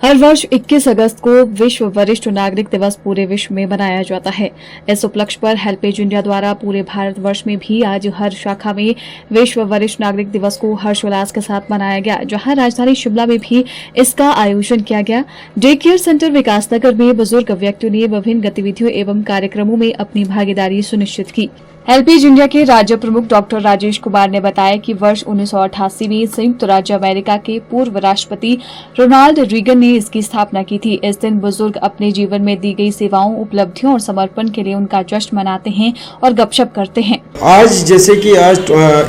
हर वर्ष 21 अगस्त को विश्व वरिष्ठ नागरिक दिवस पूरे विश्व में मनाया जाता है। इस उपलक्ष्य पर हेल्पेज इंडिया द्वारा पूरे भारतवर्ष में भी आज हर शाखा में विश्व वरिष्ठ नागरिक दिवस को हर्षोल्लास के साथ मनाया गया। जहां राजधानी शिमला में भी इसका आयोजन किया गया। डे केयर सेंटर विकासनगर में बुजुर्ग व्यक्तियों ने विभिन्न गतिविधियों एवं कार्यक्रमों में अपनी भागीदारी सुनिश्चित की। हेल्पेज इंडिया के राज्य प्रमुख डॉक्टर राजेश कुमार ने बताया कि वर्ष 1988 में संयुक्त राज्य अमेरिका के पूर्व राष्ट्रपति रोनाल्ड रीगन ने इसकी स्थापना की थी। इस दिन बुजुर्ग अपने जीवन में दी गई सेवाओं, उपलब्धियों और समर्पण के लिए उनका जश्न मनाते हैं और गपशप करते हैं। आज जैसे कि आज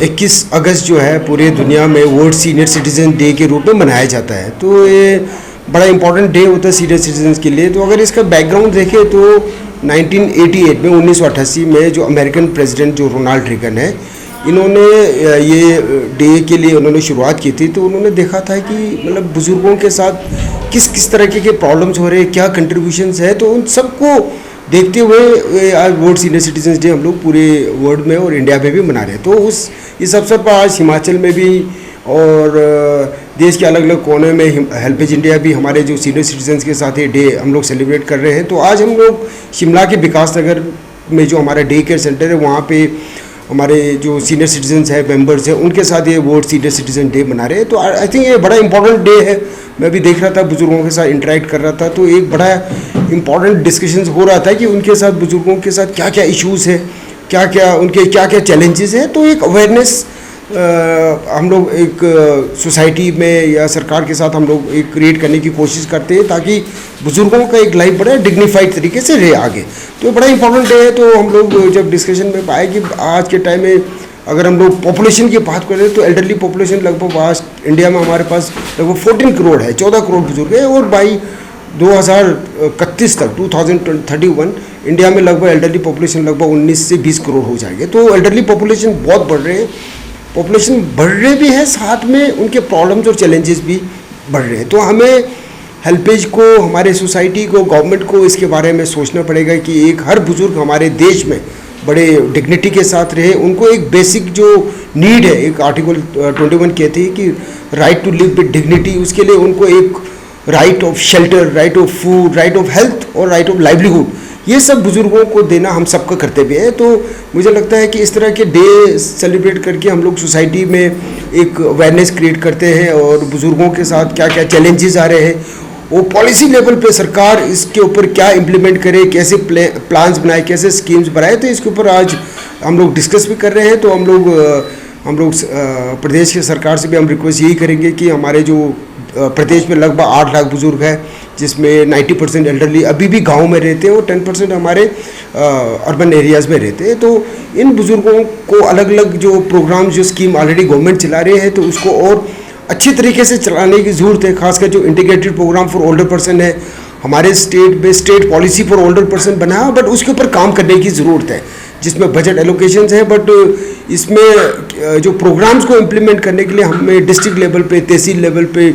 21 अगस्त जो है पूरे दुनिया में वर्ल्ड सीनियर सिटीजन डे के रूप में मनाया जाता है, तो ये बड़ा इम्पोर्टेंट डे होता है सीनियर सिटीजन के लिए। तो अगर इसका बैकग्राउंड देखें तो 1988 में 1988 में जो अमेरिकन प्रेसिडेंट जो रोनाल्ड रीगन है, इन्होंने ये डे के लिए उन्होंने शुरुआत की थी। तो उन्होंने देखा था कि मतलब बुज़ुर्गों के साथ किस तरह के प्रॉब्लम्स हो रहे हैं, क्या कंट्रीब्यूशंस है, तो उन सबको देखते हुए आज वर्ल्ड सीनियर सिटीजन डे हम लोग पूरे वर्ल्ड में और इंडिया में भी मना रहे हैं। तो इस अवसर पर आज हिमाचल में भी और देश के अलग अलग कोने में हेल्पेज इंडिया भी हमारे जो सीनियर सिटीजन्स के साथ ये डे हम लोग सेलिब्रेट कर रहे हैं। तो आज हम लोग शिमला के विकास नगर में जो हमारा डे केयर सेंटर है, वहाँ पे हमारे जो सीनियर सिटीजन्स हैं, मेंबर्स हैं, उनके साथ ये वर्ल्ड सीनियर सिटीजन डे मना रहे हैं। तो आई थिंक ये बड़ा इंपॉर्टेंट डे है। मैं भी देख रहा था, बुजुर्गों के साथ इंटरेक्ट कर रहा था, तो एक बड़ा इंपॉर्टेंट डिस्कशन हो रहा था कि उनके साथ, बुजुर्गों के साथ क्या क्या इशूज़ है, उनके क्या क्या चैलेंजेस हैं। तो एक अवेयरनेस हम लोग एक सोसाइटी में या सरकार के साथ हम लोग एक क्रिएट करने की कोशिश करते हैं, ताकि बुज़ुर्गों का एक लाइफ बड़ा डिग्निफाइड तरीके से रहे आगे। तो बड़ा इंपॉर्टेंट डे है। तो हम लोग जब डिस्कशन में पाए कि आज के टाइम में अगर हम लोग पॉपुलेशन की बात करें तो एल्डरली पॉपुलेशन लगभग आज इंडिया में हमारे पास लगभग 14 करोड़ है, 14 करोड़ बुजुर्ग है। और बाई 2031 तक 2031 इंडिया में लगभग एल्डरली पॉपुलेशन लगभग 19 से 20 करोड़ हो जाएंगे। तो एल्डरली पॉपुलेशन बहुत बढ़ रहे हैं, पॉपुलेशन बढ़ रहे भी है, साथ में उनके प्रॉब्लम्स और चैलेंजेस भी बढ़ रहे हैं। तो हमें हेल्पेज को, हमारे सोसाइटी को, गवर्नमेंट को इसके बारे में सोचना पड़ेगा कि एक हर बुज़ुर्ग हमारे देश में बड़े डिग्निटी के साथ रहे। उनको एक बेसिक जो नीड है, एक आर्टिकल 21 कहते हैं कि right to live with dignity, उसके लिए उनको एक right of shelter, right of food, right of health और राइट ऑफ लाइवलीहुड, ये सब बुज़ुर्गों को देना हम सबका कर्तव्य है। तो मुझे लगता है कि इस तरह के डे सेलिब्रेट करके हम लोग सोसाइटी में एक अवेयरनेस क्रिएट करते हैं और बुज़ुर्गों के साथ क्या क्या चैलेंजेस आ रहे हैं, वो पॉलिसी लेवल पे सरकार इसके ऊपर क्या इम्प्लीमेंट करे, कैसे प्लान्स बनाए, कैसे स्कीम्स बनाए, तो इसके ऊपर आज हम लोग डिस्कस भी कर रहे हैं। तो हम लोग प्रदेश की सरकार से भी हम रिक्वेस्ट यही करेंगे कि हमारे जो प्रदेश में लगभग 8 लाख बुजुर्ग हैं, जिसमें 90% एल्डरली अभी भी गांव में रहते हैं और 10% हमारे अर्बन एरियाज़ में रहते हैं। तो इन बुज़ुर्गों को अलग अलग जो प्रोग्राम, जो स्कीम ऑलरेडी गवर्नमेंट चला रही है, तो उसको और अच्छी तरीके से चलाने की ज़रूरत है। खासकर जो integrated programme for older person है, हमारे स्टेट में state policy for older person बना है, बट उसके ऊपर काम करने की ज़रूरत है, जिसमें बजट एलोकेशंस है। बट इसमें जो प्रोग्राम्स को इम्प्लीमेंट करने के लिए हमें डिस्ट्रिक्ट लेवल पे, तहसील लेवल पे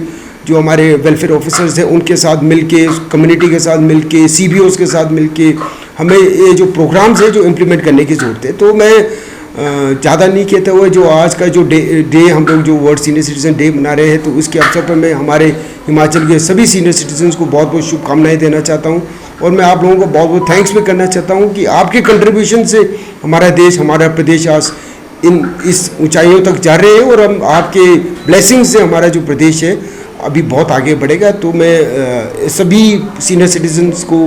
जो हमारे वेलफेयर ऑफिसर्स हैं, उनके साथ मिलके, कम्युनिटी के साथ मिलके, CBOs के साथ मिलके हमें ये जो प्रोग्राम्स हैं जो इम्प्लीमेंट करने की ज़रूरत है। तो मैं ज़्यादा नहीं कहता हुआ, जो आज का जो डे हम लोग जो वर्ल्ड सीनियर सिटीजन डे मना रहे हैं, तो उसके अवसर पर मैं हमारे हिमाचल के सभी सीनियर सिटीजन्स को बहुत बहुत शुभकामनाएँ देना चाहता हूँ। और मैं आप लोगों को बहुत बहुत थैंक्स भी करना चाहता हूँ कि आपके कंट्रीब्यूशन से हमारा देश, हमारा प्रदेश आज इस ऊंचाइयों तक जा रहे हैं, और हम आपके ब्लेसिंग से हमारा जो प्रदेश है अभी बहुत आगे बढ़ेगा। तो मैं सभी सीनियर सिटीजन्स को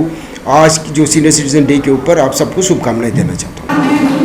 आज जो सीनियर सिटीजन डे के ऊपर आप सबको शुभकामनाएं देना चाहता हूँ।